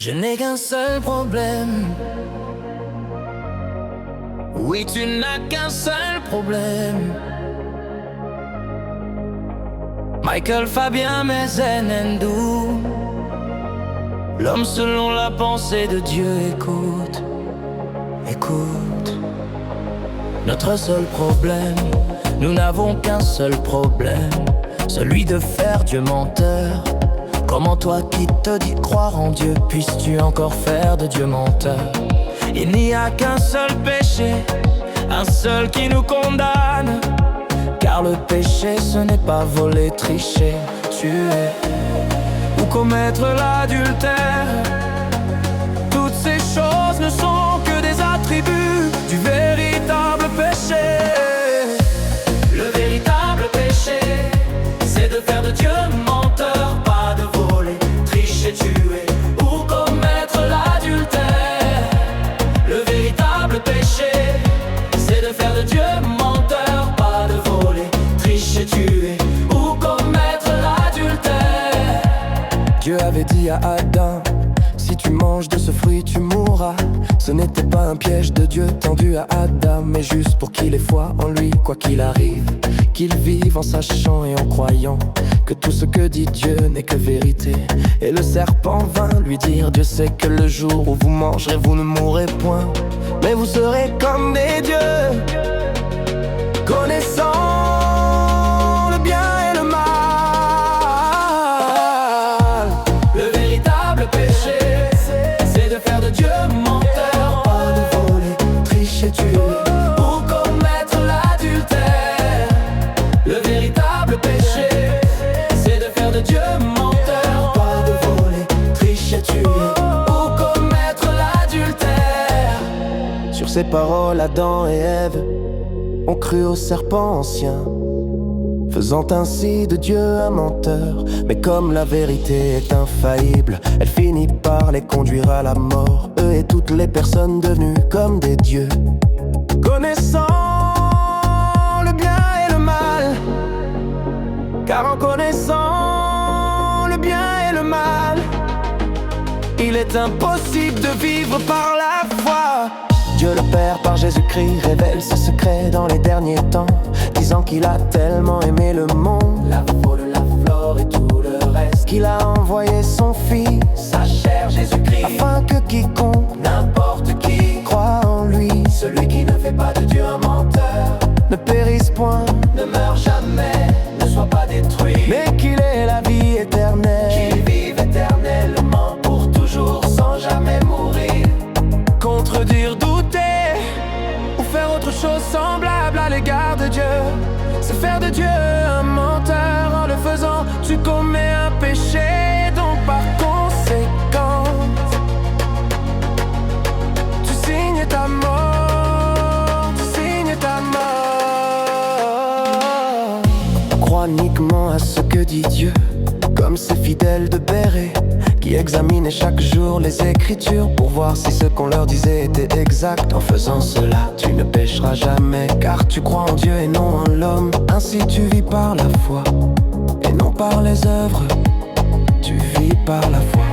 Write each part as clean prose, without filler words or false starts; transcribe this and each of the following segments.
Je n'ai qu'un seul problème. Oui, tu n'as qu'un seul problème. Michael Fabien, Mezen Ndou. L'homme selon la pensée de Dieu, écoute, écoute. Notre seul problème, nous n'avons qu'un seul problème, celui de faire Dieu menteur. Comment toi qui te dis croire en Dieu, puisses-tu encore faire de Dieu menteur? Il n'y a qu'un seul péché, un seul qui nous condamne. Car le péché ce n'est pas voler, tricher, tuer ou commettre l'adultère. Toutes ces choses ne sont que des attributs du véritable péché. Le véritable péché, c'est de faire de Dieu menteur, pas de voler, tricher, tuer ou commettre l'adultère. Le véritable péché, c'est de faire de Dieu menteur, pas de voler, tricher, tuer ou commettre l'adultère. Dieu avait dit à Adam: si tu manges de ce fruit, tu mourras. Ce n'était pas un piège de Dieu tendu à Adam, mais juste pour qu'il ait foi en lui, quoi qu'il arrive. Qu'il vive en sachant et en croyant que tout ce que dit Dieu n'est que vérité. Et le serpent vint lui dire: Dieu sait que le jour où vous mangerez, vous ne mourrez point, mais vous serez comme des dieux, connaissant le bien et le mal. Le véritable péché, c'est de faire de Dieu menteur, pas de voler, tricher, tuer ou commettre l'adultère. Le véritable péché, c'est de faire de Dieu menteur, pas de voler, tricher, tuer ou commettre l'adultère. Sur ces paroles, Adam et Ève ont cru au serpent ancien, faisant ainsi de Dieu un menteur. Mais comme la vérité est infaillible, elle finit par les conduire à la mort, eux et toutes les personnes devenues comme des dieux, connaissant le bien et le mal. Car en connaissant le bien et le mal, il est impossible de vivre par la foi. Dieu le Père par Jésus-Christ révèle ce secret dans les derniers temps, disant qu'il a tellement aimé le monde, la faune, la flore et tout le reste, qu'il a envoyé son Fils, sa chair Jésus-Christ, afin que quiconque, n'importe qui, croit en lui, celui qui ne fait pas de Dieu un menteur, ne périsse point, ne meure jamais, ne soit pas détruit, mais qu'il ait la vie éternelle, qu'il vive éternellement pour toujours sans jamais mourir. Contredire, douter ou faire autre chose semblable à l'égard de Dieu, c'est faire de Dieu un menteur. En le faisant, tu commets un péché, donc par conséquent, tu signes ta mort, tu signes ta mort. On croit uniquement à ce que dit Dieu, comme ces fidèles de Béret qui examinaient chaque jour les Écritures pour voir si ce qu'on leur disait était exact. En faisant cela, tu ne pécheras jamais, car tu crois en Dieu et non en l'homme. Ainsi tu vis par la foi et non par les œuvres, tu vis par la foi.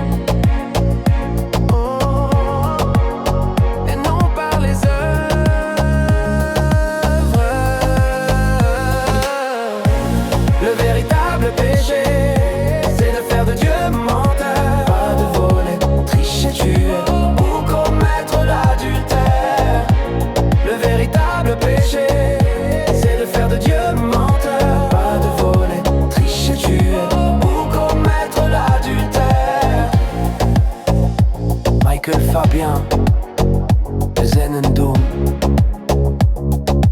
Et non par les œuvres. Le véritable péché, c'est de faire de Dieu menteur, pas de voler, tricher, tuer ou commettre l'adultère. Le véritable péché, c'est de faire de Dieu menteur, pas de voler, tricher, tuer ou commettre l'adultère. Michael Fabien, Mezen Ndou.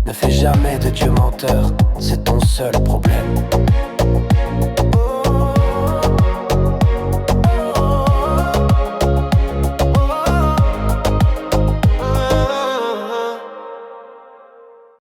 Ne fais jamais de Dieu menteur, c'est ton seul problème.